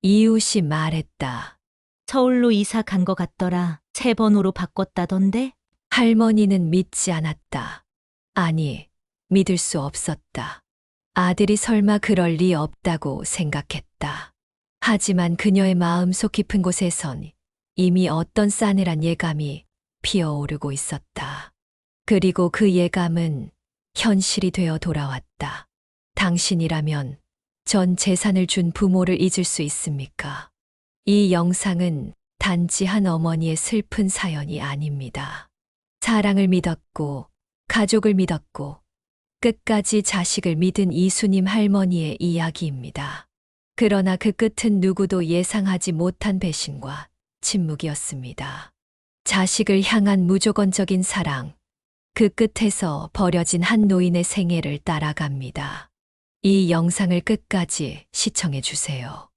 이웃이 말했다. 서울로 이사 간 것 같더라. 새 번호로 바꿨다던데? 할머니는 믿지 않았다. 아니, 믿을 수 없었다. 아들이 설마 그럴 리 없다고 생각했다. 하지만 그녀의 마음속 깊은 곳에선 이미 어떤 싸늘한 예감이 피어오르고 있었다. 그리고 그 예감은 현실이 되어 돌아왔다. 당신이라면 전 재산을 준 부모를 잊을 수 있습니까? 이 영상은 단지 한 어머니의 슬픈 사연이 아닙니다. 사랑을 믿었고, 가족을 믿었고, 끝까지 자식을 믿은 이수님 할머니의 이야기입니다. 그러나 그 끝은 누구도 예상하지 못한 배신과 침묵이었습니다. 자식을 향한 무조건적인 사랑, 그 끝에서 버려진 한 노인의 생애를 따라갑니다. 이 영상을 끝까지 시청해 주세요.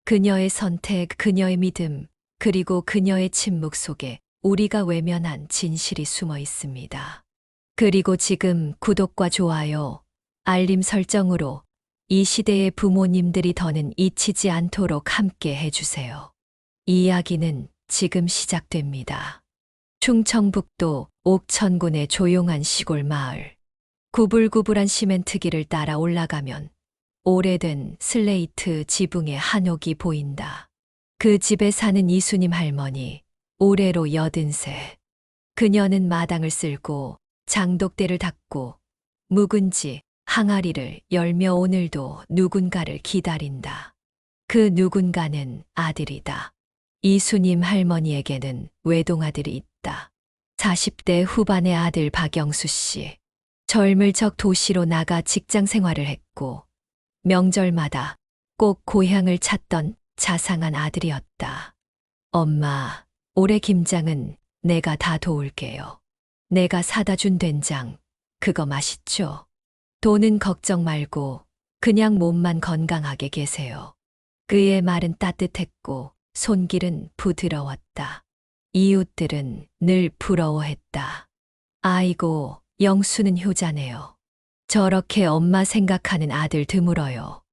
그녀의 선택, 그녀의 믿음, 그리고 그녀의 침묵 속에 우리가 외면한 진실이 숨어 있습니다. 그리고 지금 구독과 좋아요, 알림 설정으로 이 시대의 부모님들이 더는 잊히지 않도록 함께 해주세요. 이야기는 지금 시작됩니다. 충청북도 옥천군의 조용한 시골 마을. 구불구불한 시멘트길을 따라 올라가면 오래된 슬레이트 지붕의 한옥이 보인다. 그 집에 사는 이수님 할머니, 올해로 80세. 그녀는 마당을 쓸고 장독대를 닦고 묵은지, 항아리를 열며 오늘도 누군가를 기다린다. 그 누군가는 아들이다. 이수님 할머니에게는 외동아들이 있다. 40대 후반의 아들 박영수 씨. 젊을 적 도시로 나가 직장 생활을 했고 명절마다 꼭 고향을 찾던 자상한 아들이었다. 엄마, 올해 김장은 내가 다 도울게요. 내가 사다 준 된장, 그거 맛있죠? 돈은 걱정 말고 그냥 몸만 건강하게 계세요. 그의 말은 따뜻했고 손길은 부드러웠다. 이웃들은 늘 부러워했다. 아이고, 영수는 효자네요. 저렇게 엄마 생각하는 아들 드물어요.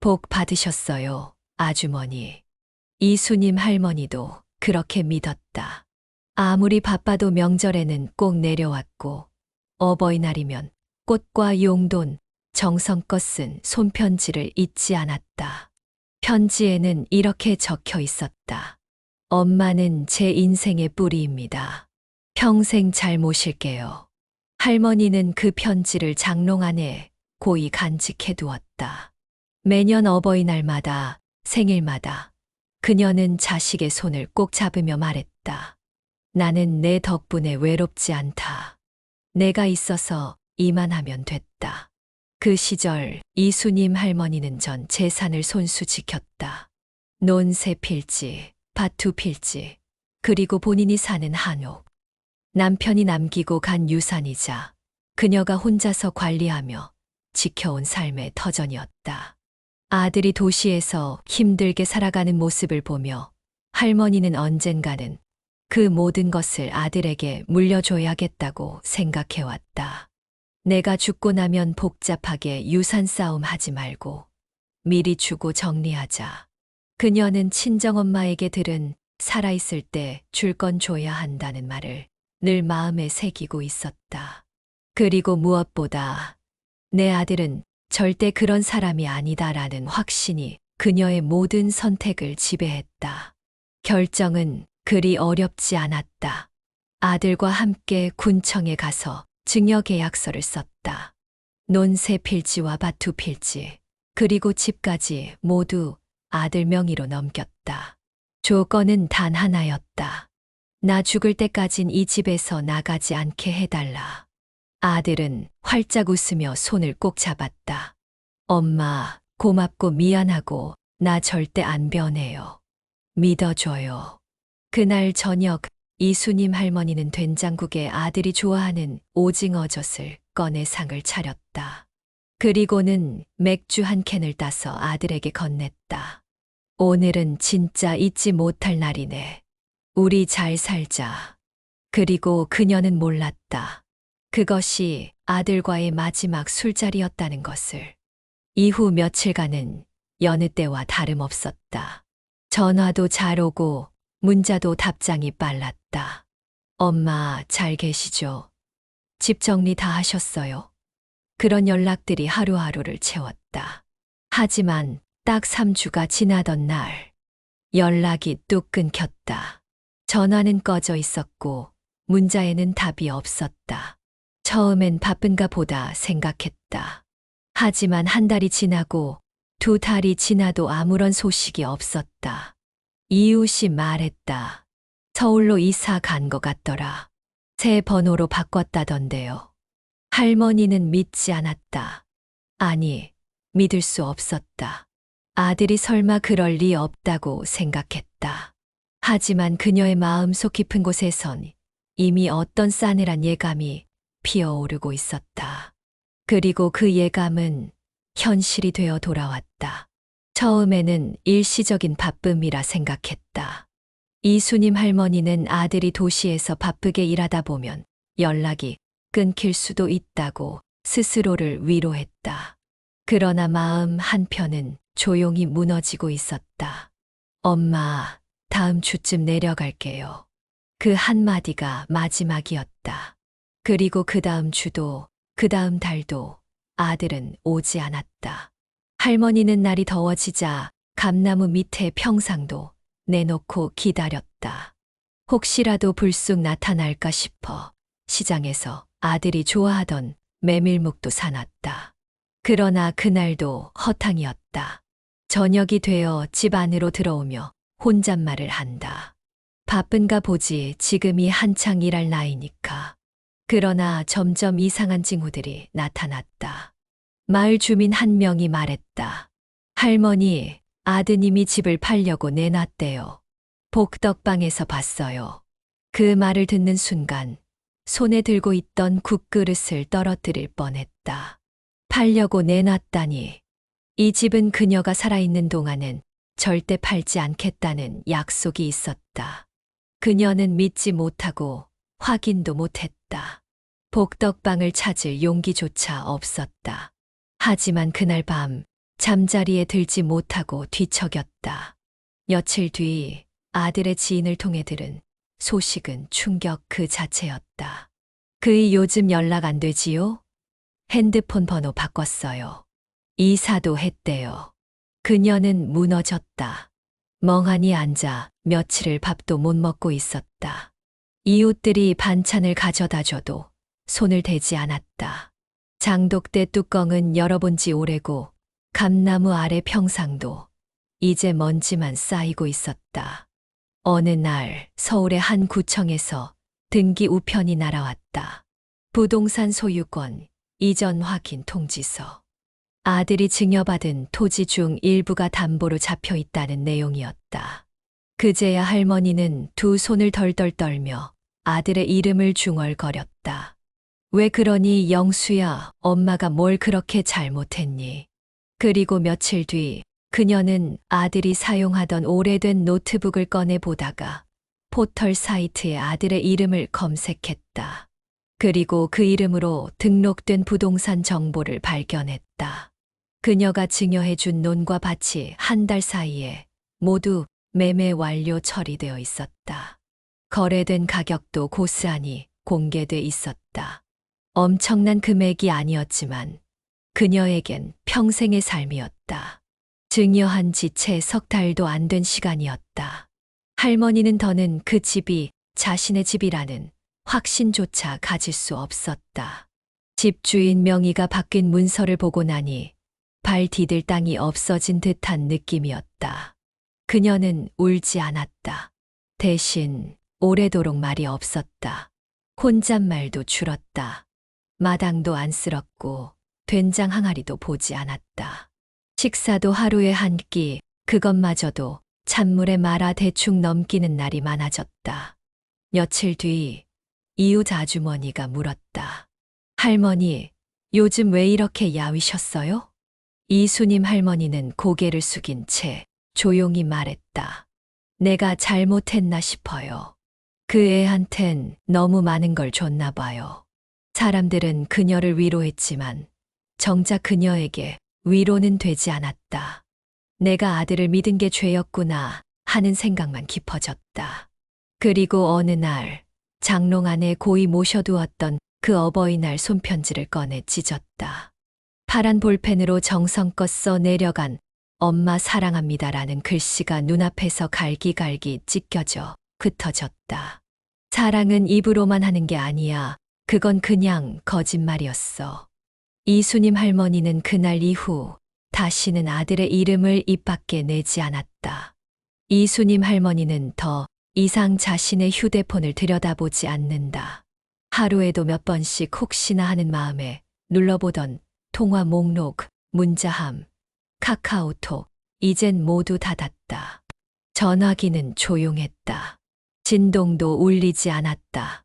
복 받으셨어요, 아주머니. 이수님 할머니도 그렇게 믿었다. 아무리 바빠도 명절에는 꼭 내려왔고, 어버이날이면 꽃과 용돈, 정성껏 쓴 손편지를 잊지 않았다. 편지에는 이렇게 적혀 있었다. 엄마는 제 인생의 뿌리입니다. 평생 잘 모실게요. 할머니는 그 편지를 장롱 안에 고이 간직해 두었다. 매년 어버이날마다, 생일마다 그녀는 자식의 손을 꼭 잡으며 말했다. 나는 내 덕분에 외롭지 않다. 내가 있어서 이만하면 됐다. 그 시절 이수님 할머니는 전 재산을 손수 지켰다. 논새 필지, 밭두 필지, 그리고 본인이 사는 한옥. 남편이 남기고 간 유산이자 그녀가 혼자서 관리하며 지켜온 삶의 터전이었다. 아들이 도시에서 힘들게 살아가는 모습을 보며 할머니는 언젠가는 그 모든 것을 아들에게 물려줘야겠다고 생각해왔다. 내가 죽고 나면 복잡하게 유산 싸움 하지 말고 미리 주고 정리하자. 그녀는 친정엄마에게 들은 살아있을 때 줄 건 줘야 한다는 말을 늘 마음에 새기고 있었다. 그리고 무엇보다 내 아들은 절대 그런 사람이 아니다라는 확신이 그녀의 모든 선택을 지배했다. 결정은 그리 어렵지 않았다. 아들과 함께 군청에 가서 증여계약서를 썼다. 논새 필지와 밭두 필지, 그리고 집까지 모두 아들 명의로 넘겼다. 조건은 단 하나였다. 나 죽을 때까진 이 집에서 나가지 않게 해달라. 아들은 활짝 웃으며 손을 꼭 잡았다. 엄마, 고맙고 미안하고 나 절대 안 변해요. 믿어줘요. 그날 저녁 이수님 할머니는 된장국에 아들이 좋아하는 오징어젓을 꺼내 상을 차렸다. 그리고는 맥주 한 캔을 따서 아들에게 건넸다. 오늘은 진짜 잊지 못할 날이네. 우리 잘 살자. 그리고 그녀는 몰랐다. 그것이 아들과의 마지막 술자리였다는 것을. 이후 며칠간은 여느 때와 다름없었다. 전화도 잘 오고 문자도 답장이 빨랐다. 엄마 잘 계시죠? 집 정리 다 하셨어요? 그런 연락들이 하루하루를 채웠다. 하지만 딱 3주가 지나던 날 연락이 뚝 끊겼다. 전화는 꺼져 있었고 문자에는 답이 없었다. 처음엔 바쁜가 보다 생각했다. 하지만 한 달이 지나고 2달이 지나도 아무런 소식이 없었다. 이웃이 말했다. 서울로 이사 간 것 같더라. 새 번호로 바꿨다던데요. 할머니는 믿지 않았다. 아니, 믿을 수 없었다. 아들이 설마 그럴 리 없다고 생각했다. 하지만 그녀의 마음속 깊은 곳에선 이미 어떤 싸늘한 예감이 피어오르고 있었다. 그리고 그 예감은 현실이 되어 돌아왔다. 처음에는 일시적인 바쁨이라 생각했다. 이수님 할머니는 아들이 도시에서 바쁘게 일하다 보면 연락이 끊길 수도 있다고 스스로를 위로했다. 그러나 마음 한편은 조용히 무너지고 있었다. 엄마, 다음 주쯤 내려갈게요. 그 한마디가 마지막이었다. 그리고 그 다음 주도, 그 다음 달도 아들은 오지 않았다. 할머니는 날이 더워지자 감나무 밑에 평상도 내놓고 기다렸다. 혹시라도 불쑥 나타날까 싶어 시장에서 아들이 좋아하던 메밀묵도 사놨다. 그러나 그날도 허탕이었다. 저녁이 되어 집 안으로 들어오며 혼잣말을 한다. 바쁜가 보지 지금이 한창 일할 나이니까. 그러나 점점 이상한 징후들이 나타났다. 마을 주민 한 명이 말했다. 할머니, 아드님이 집을 팔려고 내놨대요. 복덕방에서 봤어요. 그 말을 듣는 순간 손에 들고 있던 국그릇을 떨어뜨릴 뻔했다. 팔려고 내놨다니. 이 집은 그녀가 살아있는 동안은 절대 팔지 않겠다는 약속이 있었다. 그녀는 믿지 못하고 확인도 못했다. 복덕방을 찾을 용기조차 없었다. 하지만 그날 밤 잠자리에 들지 못하고 뒤척였다. 며칠 뒤 아들의 지인을 통해 들은 소식은 충격 그 자체였다. 그이 요즘 연락 안 되지요? 핸드폰 번호 바꿨어요. 이사도 했대요. 그녀는 무너졌다. 멍하니 앉아 며칠을 밥도 못 먹고 있었다. 이웃들이 반찬을 가져다 줘도 손을 대지 않았다. 장독대 뚜껑은 열어본 지 오래고 감나무 아래 평상도 이제 먼지만 쌓이고 있었다. 어느 날 서울의 한 구청에서 등기 우편이 날아왔다. 부동산 소유권 이전 확인 통지서. 아들이 증여받은 토지 중 일부가 담보로 잡혀 있다는 내용이었다. 그제야 할머니는 두 손을 덜덜 떨며 아들의 이름을 중얼거렸다. 왜 그러니 영수야, 엄마가 뭘 그렇게 잘못했니? 그리고 며칠 뒤 그녀는 아들이 사용하던 오래된 노트북을 꺼내 보다가 포털 사이트에 아들의 이름을 검색했다. 그리고 그 이름으로 등록된 부동산 정보를 발견했다. 그녀가 증여해준 논과 밭이 한 달 사이에 모두 매매 완료 처리되어 있었다. 거래된 가격도 고스란히 공개돼 있었다. 엄청난 금액이 아니었지만 그녀에겐 평생의 삶이었다. 증여한 지 채 석 달도 안 된 시간이었다. 할머니는 더는 그 집이 자신의 집이라는 확신조차 가질 수 없었다. 집주인 명의가 바뀐 문서를 보고 나니 발 디딜 땅이 없어진 듯한 느낌이었다. 그녀는 울지 않았다. 대신 오래도록 말이 없었다. 혼잣말도 줄었다. 마당도 안쓰럽고 된장 항아리도 보지 않았다. 식사도 하루에 한 끼, 그것마저도 찬물에 말아 대충 넘기는 날이 많아졌다. 며칠 뒤 이웃 아주머니가 물었다. 할머니, 요즘 왜 이렇게 야위셨어요? 이수님 할머니는 고개를 숙인 채 조용히 말했다. 내가 잘못했나 싶어요. 그 애한텐 너무 많은 걸 줬나 봐요. 사람들은 그녀를 위로했지만 정작 그녀에게 위로는 되지 않았다. 내가 아들을 믿은 게 죄였구나 하는 생각만 깊어졌다. 그리고 어느 날 장롱 안에 고이 모셔두었던 그 어버이날 손편지를 꺼내 찢었다. 파란 볼펜으로 정성껏 써 내려간 엄마 사랑합니다라는 글씨가 눈앞에서 갈기갈기 찢겨져 흩어졌다. 사랑은 입으로만 하는 게 아니야. 그건 그냥 거짓말이었어. 이수님 할머니는 그날 이후 다시는 아들의 이름을 입 밖에 내지 않았다. 이수님 할머니는 더 이상 자신의 휴대폰을 들여다보지 않는다. 하루에도 몇 번씩 혹시나 하는 마음에 눌러보던 통화 목록, 문자함, 카카오톡, 이젠 모두 닫았다. 전화기는 조용했다. 진동도 울리지 않았다.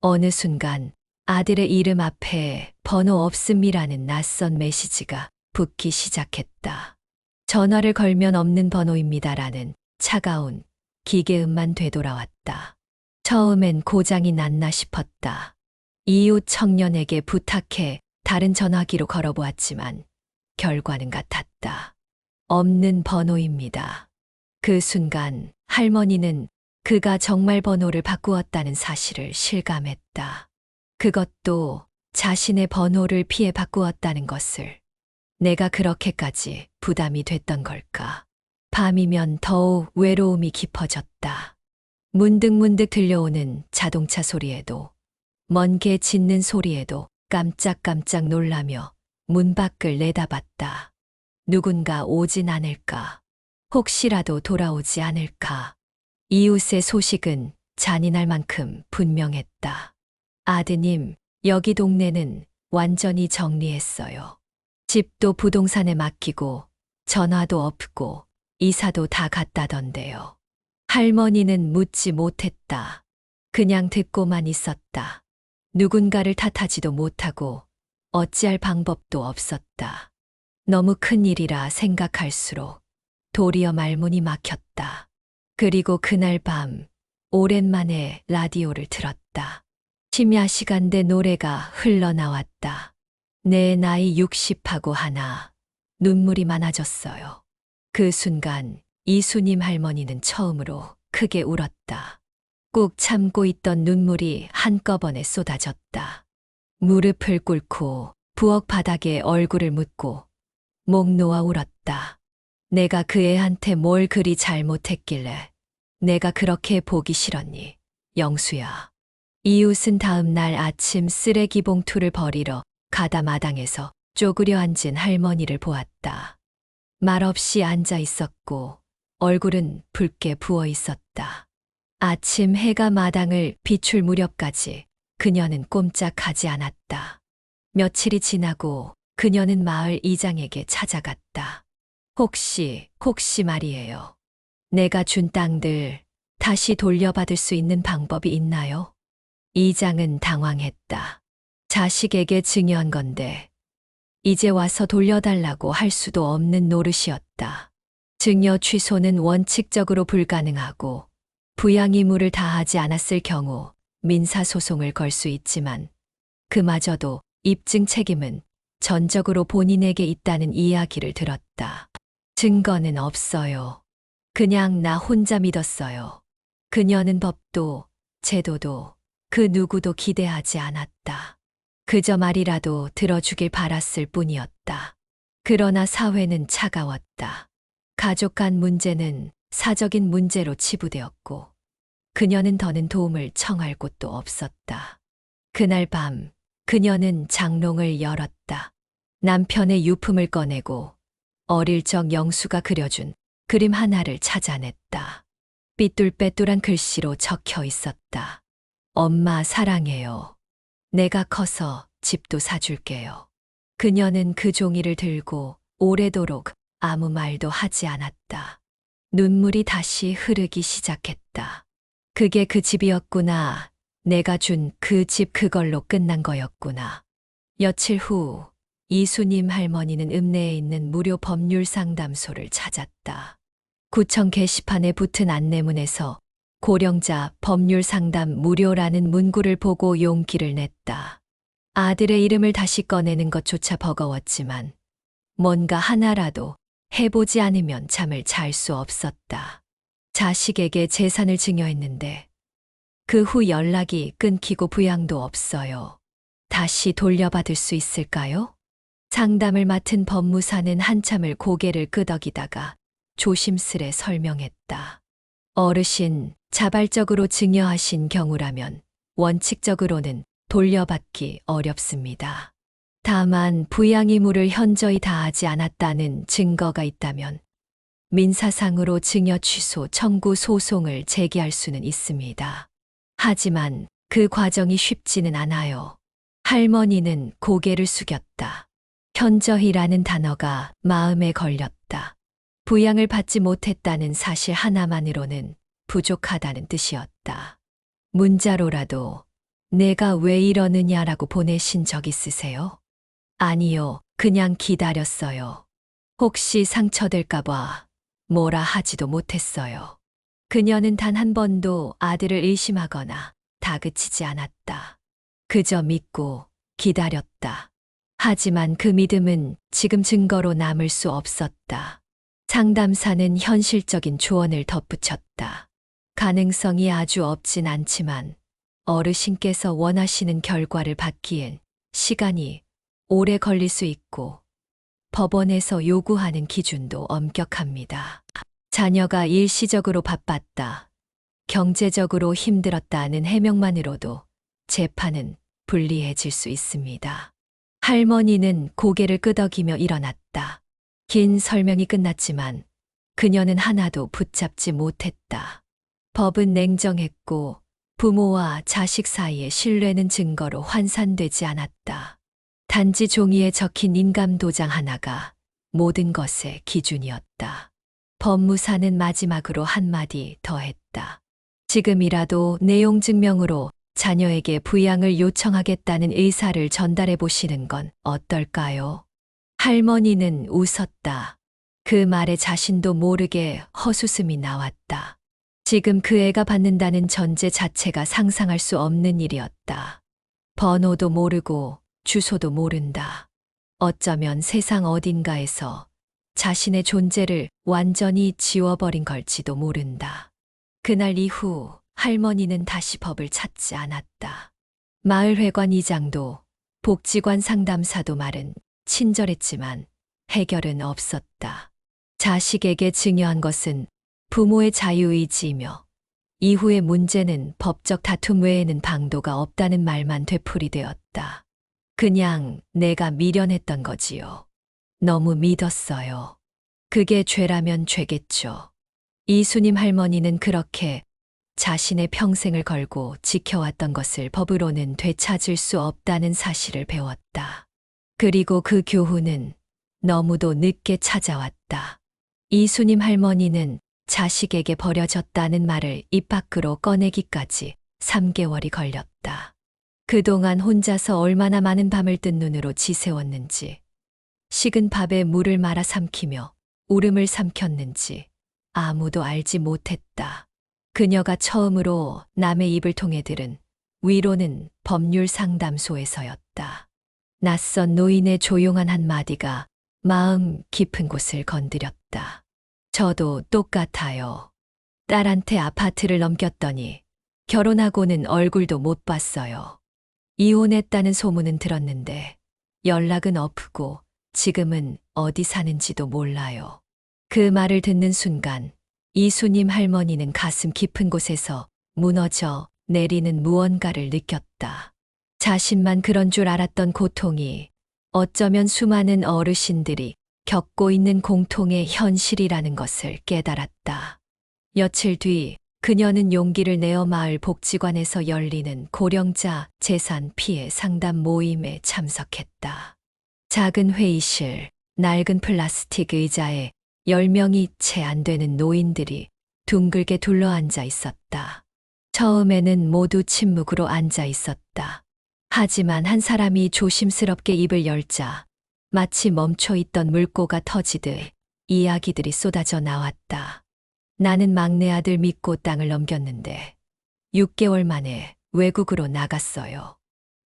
어느 순간 아들의 이름 앞에 번호 없음이라는 낯선 메시지가 붙기 시작했다. 전화를 걸면 없는 번호입니다라는 차가운 기계음만 되돌아왔다. 처음엔 고장이 났나 싶었다. 이웃 청년에게 부탁해 다른 전화기로 걸어보았지만 결과는 같았다. 없는 번호입니다. 그 순간 할머니는 그가 정말 번호를 바꾸었다는 사실을 실감했다. 그것도 자신의 번호를 피해 바꾸었다는 것을. 내가 그렇게까지 부담이 됐던 걸까? 밤이면 더욱 외로움이 깊어졌다. 문득문득 들려오는 자동차 소리에도, 먼 개 짖는 소리에도 깜짝깜짝 놀라며 문 밖을 내다봤다. 누군가 오진 않을까? 혹시라도 돌아오지 않을까? 이웃의 소식은 잔인할 만큼 분명했다. 아드님, 여기 동네는 완전히 정리했어요. 집도 부동산에 맡기고 전화도 없고 이사도 다 갔다던데요. 할머니는 묻지 못했다. 그냥 듣고만 있었다. 누군가를 탓하지도 못하고 어찌할 방법도 없었다. 너무 큰 일이라 생각할수록 도리어 말문이 막혔다. 그리고 그날 밤 오랜만에 라디오를 틀었다. 심야 시간대 노래가 흘러나왔다. 내 나이 60하고 하나 눈물이 많아졌어요. 그 순간 이수님 할머니는 처음으로 크게 울었다. 꾹 참고 있던 눈물이 한꺼번에 쏟아졌다. 무릎을 꿇고 부엌 바닥에 얼굴을 묻고 목 놓아 울었다. 내가 그 애한테 뭘 그리 잘못했길래 내가 그렇게 보기 싫었니, 영수야. 이웃은 다음 날 아침 쓰레기 봉투를 버리러 가다 마당에서 쪼그려 앉은 할머니를 보았다. 말없이 앉아 있었고 얼굴은 붉게 부어 있었다. 아침 해가 마당을 비출 무렵까지 그녀는 꼼짝하지 않았다. 며칠이 지나고 그녀는 마을 이장에게 찾아갔다. 혹시 말이에요. 내가 준 땅들 다시 돌려받을 수 있는 방법이 있나요? 이장은 당황했다. 자식에게 증여한 건데 이제 와서 돌려달라고 할 수도 없는 노릇이었다. 증여 취소는 원칙적으로 불가능하고 부양 의무를 다하지 않았을 경우 민사소송을 걸 수 있지만 그마저도 입증 책임은 전적으로 본인에게 있다는 이야기를 들었다. 증거는 없어요. 그냥 나 혼자 믿었어요. 그녀는 법도 제도도 그 누구도 기대하지 않았다. 그저 말이라도 들어주길 바랐을 뿐이었다. 그러나 사회는 차가웠다. 가족 간 문제는 사적인 문제로 치부되었고 그녀는 더는 도움을 청할 곳도 없었다. 그날 밤 그녀는 장롱을 열었다. 남편의 유품을 꺼내고 어릴 적 영수가 그려준 그림 하나를 찾아냈다. 삐뚤빼뚤한 글씨로 적혀 있었다. 엄마 사랑해요. 내가 커서 집도 사줄게요. 그녀는 그 종이를 들고 오래도록 아무 말도 하지 않았다. 눈물이 다시 흐르기 시작했다. 그게 그 집이었구나. 내가 준 그 집 그걸로 끝난 거였구나. 며칠 후 이수님 할머니는 읍내에 있는 무료 법률 상담소를 찾았다. 구청 게시판에 붙은 안내문에서 고령자 법률 상담 무료라는 문구를 보고 용기를 냈다. 아들의 이름을 다시 꺼내는 것조차 버거웠지만 뭔가 하나라도 해보지 않으면 잠을 잘 수 없었다. 자식에게 재산을 증여했는데 그 후 연락이 끊기고 부양도 없어요. 다시 돌려받을 수 있을까요? 상담을 맡은 법무사는 한참을 고개를 끄덕이다가 조심스레 설명했다. 어르신, 자발적으로 증여하신 경우라면 원칙적으로는 돌려받기 어렵습니다. 다만 부양 의무를 현저히 다하지 않았다는 증거가 있다면 민사상으로 증여 취소 청구 소송을 제기할 수는 있습니다. 하지만 그 과정이 쉽지는 않아요. 할머니는 고개를 숙였다. 현저히라는 단어가 마음에 걸렸다. 부양을 받지 못했다는 사실 하나만으로는 부족하다는 뜻이었다. 문자로라도 내가 왜 이러느냐라고 보내신 적 있으세요? 아니요, 그냥 기다렸어요. 혹시 상처될까봐 뭐라 하지도 못했어요. 그녀는 단 한 번도 아들을 의심하거나 다그치지 않았다. 그저 믿고 기다렸다. 하지만 그 믿음은 지금 증거로 남을 수 없었다. 상담사는 현실적인 조언을 덧붙였다. 가능성이 아주 없진 않지만 어르신께서 원하시는 결과를 받기엔 시간이 오래 걸릴 수 있고 법원에서 요구하는 기준도 엄격합니다. 자녀가 일시적으로 바빴다, 경제적으로 힘들었다는 해명만으로도 재판은 불리해질 수 있습니다. 할머니는 고개를 끄덕이며 일어났다. 긴 설명이 끝났지만 그녀는 하나도 붙잡지 못했다. 법은 냉정했고 부모와 자식 사이의 신뢰는 증거로 환산되지 않았다. 단지 종이에 적힌 인감 도장 하나가 모든 것의 기준이었다. 법무사는 마지막으로 한마디 더했다. 지금이라도 내용 증명으로 자녀에게 부양을 요청하겠다는 의사를 전달해 보시는 건 어떨까요? 할머니는 웃었다. 그 말에 자신도 모르게 헛웃음이 나왔다. 지금 그 애가 받는다는 전제 자체가 상상할 수 없는 일이었다. 번호도 모르고 주소도 모른다. 어쩌면 세상 어딘가에서 자신의 존재를 완전히 지워버린 걸지도 모른다. 그날 이후 할머니는 다시 법을 찾지 않았다. 마을회관 이장도 복지관 상담사도 말은 친절했지만 해결은 없었다. 자식에게 증여한 것은 부모의 자유의지이며 이후의 문제는 법적 다툼 외에는 방도가 없다는 말만 되풀이되었다. 그냥 내가 미련했던 거지요. 너무 믿었어요. 그게 죄라면 죄겠죠. 이수님 할머니는 그렇게 자신의 평생을 걸고 지켜왔던 것을 법으로는 되찾을 수 없다는 사실을 배웠다. 그리고 그 교훈은 너무도 늦게 찾아왔다. 이수님 할머니는 자식에게 버려졌다는 말을 입 밖으로 꺼내기까지 3개월이 걸렸다. 그동안 혼자서 얼마나 많은 밤을 뜬 눈으로 지새웠는지, 식은 밥에 물을 말아 삼키며 울음을 삼켰는지 아무도 알지 못했다. 그녀가 처음으로 남의 입을 통해 들은 위로는 법률 상담소에서였다. 낯선 노인의 조용한 한마디가 마음 깊은 곳을 건드렸다. 저도 똑같아요. 딸한테 아파트를 넘겼더니 결혼하고는 얼굴도 못 봤어요. 이혼했다는 소문은 들었는데 연락은 없고 지금은 어디 사는지도 몰라요. 그 말을 듣는 순간 이수님 할머니는 가슴 깊은 곳에서 무너져 내리는 무언가를 느꼈다. 자신만 그런 줄 알았던 고통이 어쩌면 수많은 어르신들이 겪고 있는 공통의 현실이라는 것을 깨달았다. 며칠 뒤 그녀는 용기를 내어 마을 복지관에서 열리는 고령자 재산 피해 상담 모임에 참석했다. 작은 회의실, 낡은 플라스틱 의자에 10명이 채 안 되는 노인들이 둥글게 둘러앉아 있었다. 처음에는 모두 침묵으로 앉아 있었다. 하지만 한 사람이 조심스럽게 입을 열자 마치 멈춰 있던 물고가 터지듯 이야기들이 쏟아져 나왔다. 나는 막내 아들 믿고 땅을 넘겼는데 6개월 만에 외국으로 나갔어요.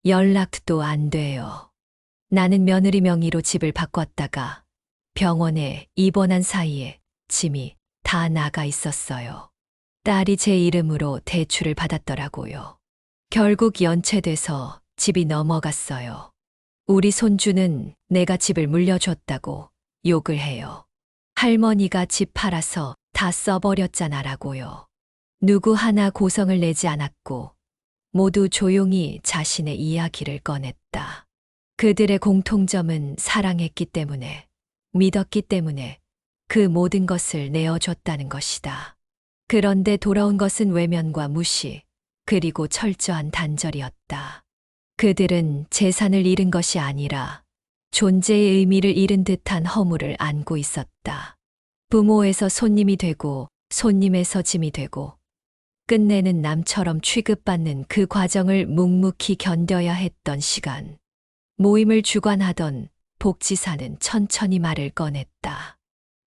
연락도 안 돼요. 나는 며느리 명의로 집을 바꿨다가 병원에 입원한 사이에 짐이 다 나가 있었어요. 딸이 제 이름으로 대출을 받았더라고요. 결국 연체돼서 집이 넘어갔어요. 우리 손주는 내가 집을 물려줬다고 욕을 해요. 할머니가 집 팔아서 다 써버렸잖아라고요. 누구 하나 고성을 내지 않았고 모두 조용히 자신의 이야기를 꺼냈다. 그들의 공통점은 사랑했기 때문에, 믿었기 때문에 그 모든 것을 내어줬다는 것이다. 그런데 돌아온 것은 외면과 무시, 그리고 철저한 단절이었다. 그들은 재산을 잃은 것이 아니라 존재의 의미를 잃은 듯한 허물을 안고 있었다. 부모에서 손님이 되고 손님에서 짐이 되고 끝내는 남처럼 취급받는 그 과정을 묵묵히 견뎌야 했던 시간. 모임을 주관하던 복지사는 천천히 말을 꺼냈다.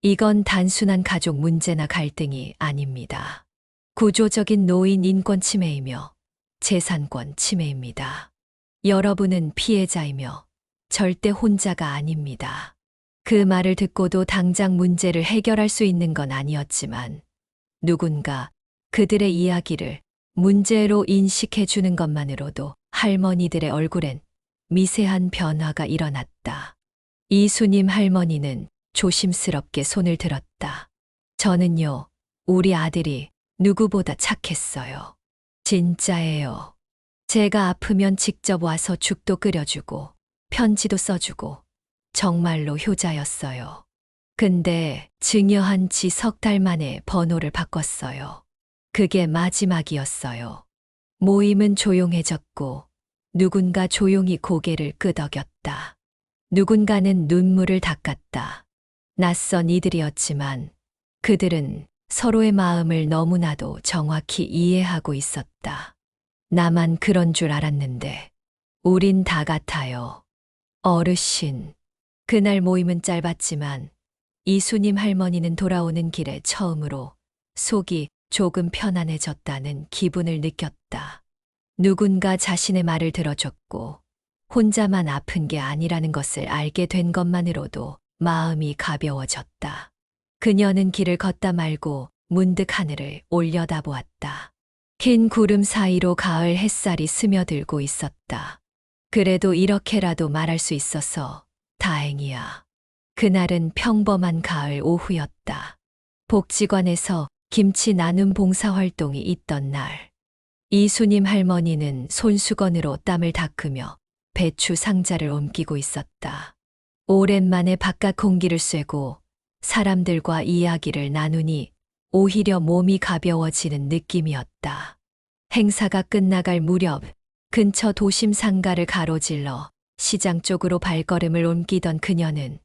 이건 단순한 가족 문제나 갈등이 아닙니다. 구조적인 노인 인권 침해이며 재산권 침해입니다. 여러분은 피해자이며 절대 혼자가 아닙니다. 그 말을 듣고도 당장 문제를 해결할 수 있는 건 아니었지만 누군가 그들의 이야기를 문제로 인식해 주는 것만으로도 할머니들의 얼굴엔 미세한 변화가 일어났다. 이수님 할머니는 조심스럽게 손을 들었다. 저는요, 우리 아들이 누구보다 착했어요. 진짜예요. 제가 아프면 직접 와서 죽도 끓여주고 편지도 써주고 정말로 효자였어요. 근데 증여한 지 석 달 만에 번호를 바꿨어요. 그게 마지막이었어요. 모임은 조용해졌고 누군가 조용히 고개를 끄덕였다. 누군가는 눈물을 닦았다. 낯선 이들이었지만 그들은 서로의 마음을 너무나도 정확히 이해하고 있었다. 나만 그런 줄 알았는데 우린 다 같아요. 어르신. 그날 모임은 짧았지만 이수님 할머니는 돌아오는 길에 처음으로 속이 조금 편안해졌다는 기분을 느꼈다. 누군가 자신의 말을 들어줬고 혼자만 아픈 게 아니라는 것을 알게 된 것만으로도 마음이 가벼워졌다. 그녀는 길을 걷다 말고 문득 하늘을 올려다보았다. 흰 구름 사이로 가을 햇살이 스며들고 있었다. 그래도 이렇게라도 말할 수 있어서 다행이야. 그날은 평범한 가을 오후였다. 복지관에서 김치 나눔 봉사활동이 있던 날. 이수님 할머니는 손수건으로 땀을 닦으며 배추 상자를 옮기고 있었다. 오랜만에 바깥 공기를 쐬고 사람들과 이야기를 나누니 오히려 몸이 가벼워지는 느낌이었다. 행사가 끝나갈 무렵 근처 도심 상가를 가로질러 시장 쪽으로 발걸음을 옮기던 그녀는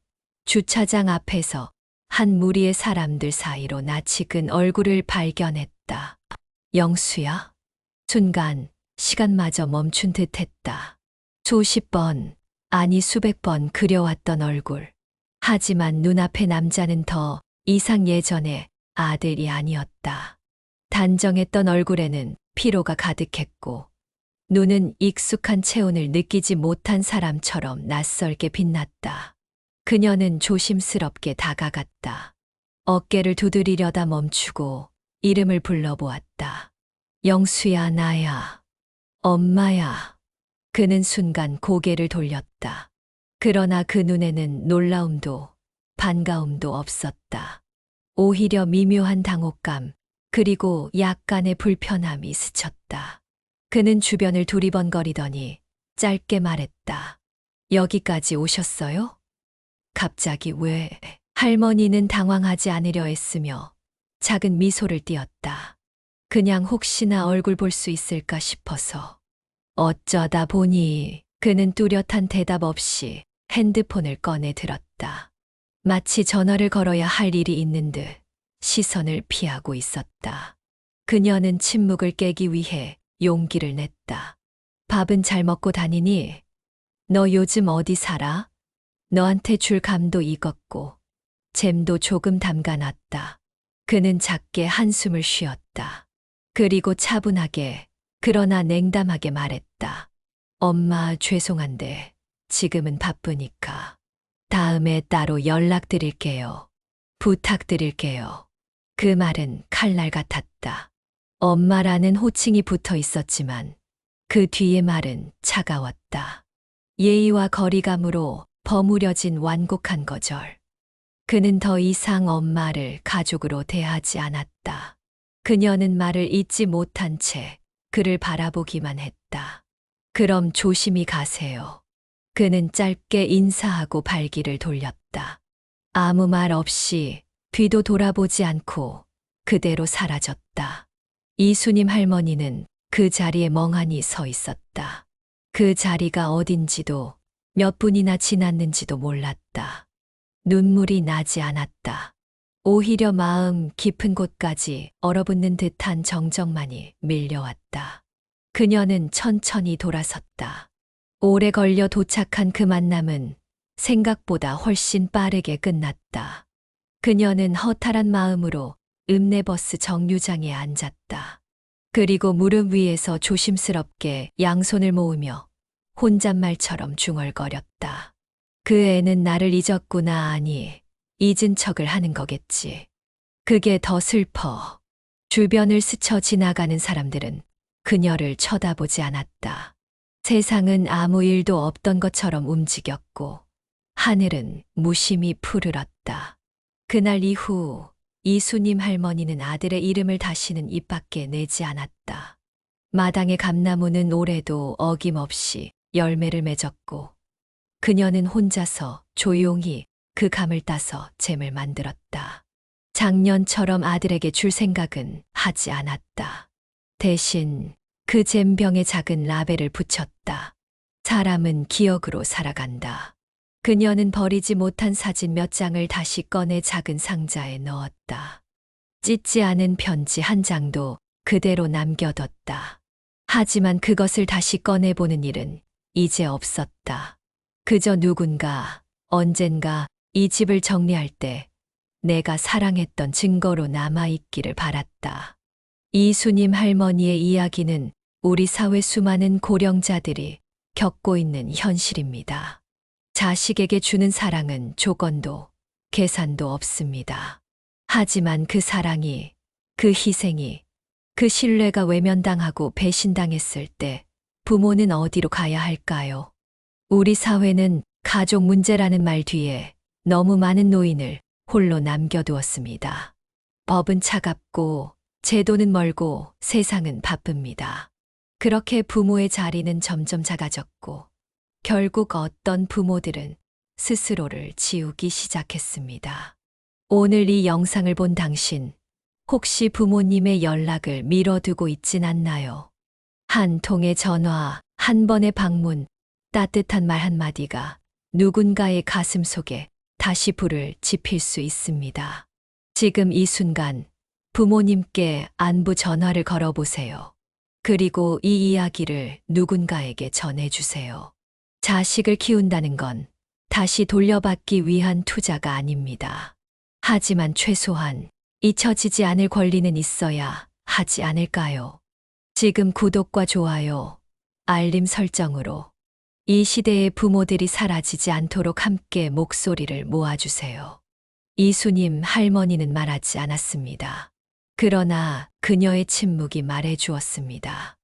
주차장 앞에서 한 무리의 사람들 사이로 낯익은 얼굴을 발견했다. 영수야? 순간 시간마저 멈춘 듯했다. 수십 번, 아니 수백 번 그려왔던 얼굴. 하지만 눈앞의 남자는 더 이상 예전의 아들이 아니었다. 단정했던 얼굴에는 피로가 가득했고 눈은 익숙한 체온을 느끼지 못한 사람처럼 낯설게 빛났다. 그녀는 조심스럽게 다가갔다. 어깨를 두드리려다 멈추고 이름을 불러보았다. 영수야, 나야. 엄마야. 그는 순간 고개를 돌렸다. 그러나 그 눈에는 놀라움도 반가움도 없었다. 오히려 미묘한 당혹감, 그리고 약간의 불편함이 스쳤다. 그는 주변을 두리번거리더니 짧게 말했다. 여기까지 오셨어요? 갑자기 왜? 할머니는 당황하지 않으려 했으며 작은 미소를 띄었다. 그냥 혹시나 얼굴 볼 수 있을까 싶어서. 어쩌다 보니 그는 뚜렷한 대답 없이 핸드폰을 꺼내 들었다. 마치 전화를 걸어야 할 일이 있는 듯 시선을 피하고 있었다. 그녀는 침묵을 깨기 위해 용기를 냈다. 밥은 잘 먹고 다니니? 너 요즘 어디 살아? 너한테 줄 감도 익었고 잼도 조금 담가놨다. 그는 작게 한숨을 쉬었다. 그리고 차분하게 그러나 냉담하게 말했다. 엄마 죄송한데 지금은 바쁘니까 다음에 따로 연락드릴게요. 부탁드릴게요. 그 말은 칼날 같았다. 엄마라는 호칭이 붙어 있었지만 그 뒤의 말은 차가웠다. 예의와 거리감으로 버무려진 완곡한 거절. 그는 더 이상 엄마를 가족으로 대하지 않았다. 그녀는 말을 잇지 못한 채 그를 바라보기만 했다. 그럼 조심히 가세요. 그는 짧게 인사하고 발길을 돌렸다. 아무 말 없이 뒤도 돌아보지 않고 그대로 사라졌다. 이수님 할머니는 그 자리에 멍하니 서 있었다. 그 자리가 어딘지도 몇 분이나 지났는지도 몰랐다. 눈물이 나지 않았다. 오히려 마음 깊은 곳까지 얼어붙는 듯한 정적만이 밀려왔다. 그녀는 천천히 돌아섰다. 오래 걸려 도착한 그 만남은 생각보다 훨씬 빠르게 끝났다. 그녀는 허탈한 마음으로 읍내버스 정류장에 앉았다. 그리고 무릎 위에서 조심스럽게 양손을 모으며 혼잣말처럼 중얼거렸다. 그 애는 나를 잊었구나. 아니, 잊은 척을 하는 거겠지. 그게 더 슬퍼. 주변을 스쳐 지나가는 사람들은 그녀를 쳐다보지 않았다. 세상은 아무 일도 없던 것처럼 움직였고 하늘은 무심히 푸르렀다. 그날 이후 이수님 할머니는 아들의 이름을 다시는 입 밖에 내지 않았다. 마당의 감나무는 올해도 어김없이 열매를 맺었고 그녀는 혼자서 조용히 그 감을 따서 잼을 만들었다. 작년처럼 아들에게 줄 생각은 하지 않았다. 대신 그 잼병에 작은 라벨을 붙였다. 사람은 기억으로 살아간다. 그녀는 버리지 못한 사진 몇 장을 다시 꺼내 작은 상자에 넣었다. 찢지 않은 편지 한 장도 그대로 남겨뒀다. 하지만 그것을 다시 꺼내보는 일은 이제 없었다. 그저 누군가 언젠가 이 집을 정리할 때 내가 사랑했던 증거로 남아있기를 바랐다. 이수님 할머니의 이야기는 우리 사회 수많은 고령자들이 겪고 있는 현실입니다. 자식에게 주는 사랑은 조건도 계산도 없습니다. 하지만 그 사랑이, 그 희생이, 그 신뢰가 외면당하고 배신당했을 때 부모는 어디로 가야 할까요? 우리 사회는 가족 문제라는 말 뒤에 너무 많은 노인을 홀로 남겨두었습니다. 법은 차갑고 제도는 멀고 세상은 바쁩니다. 그렇게 부모의 자리는 점점 작아졌고 결국 어떤 부모들은 스스로를 지우기 시작했습니다. 오늘 이 영상을 본 당신, 혹시 부모님의 연락을 미뤄두고 있진 않나요? 한 통의 전화, 한 번의 방문, 따뜻한 말 한마디가 누군가의 가슴 속에 다시 불을 지필 수 있습니다. 지금 이 순간 부모님께 안부 전화를 걸어보세요. 그리고 이 이야기를 누군가에게 전해주세요. 자식을 키운다는 건 다시 돌려받기 위한 투자가 아닙니다. 하지만 최소한 잊혀지지 않을 권리는 있어야 하지 않을까요? 지금 구독과 좋아요, 알림 설정으로 이 시대의 부모들이 사라지지 않도록 함께 목소리를 모아주세요. 이수님 할머니는 말하지 않았습니다. 그러나 그녀의 침묵이 말해주었습니다.